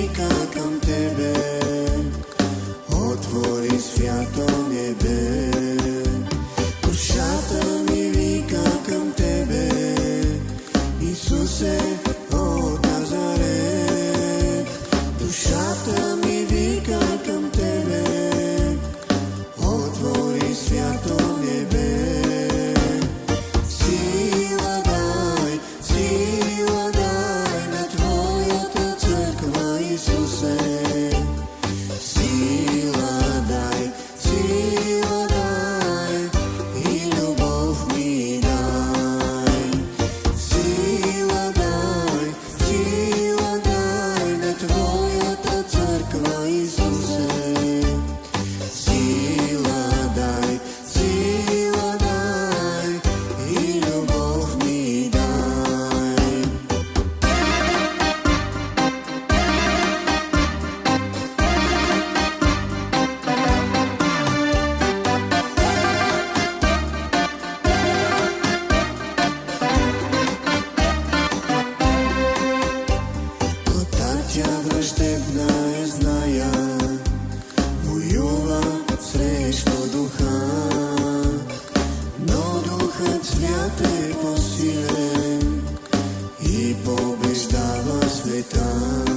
вика към тебе, отвори свято небе. Душата ми вика към тебе, Исусе от Назарет. Душата ми вика към тебе, отвори свято небе. Сила дай на Твоята църква, Исусе. Сила дай и любов ми дай. Сила дай на Твоята църква, Исусе. Сила дай и любов ми дай. Тя враждебна е, зная, воюва срещу духа, но Духът Свят е по-силен и побеждава света.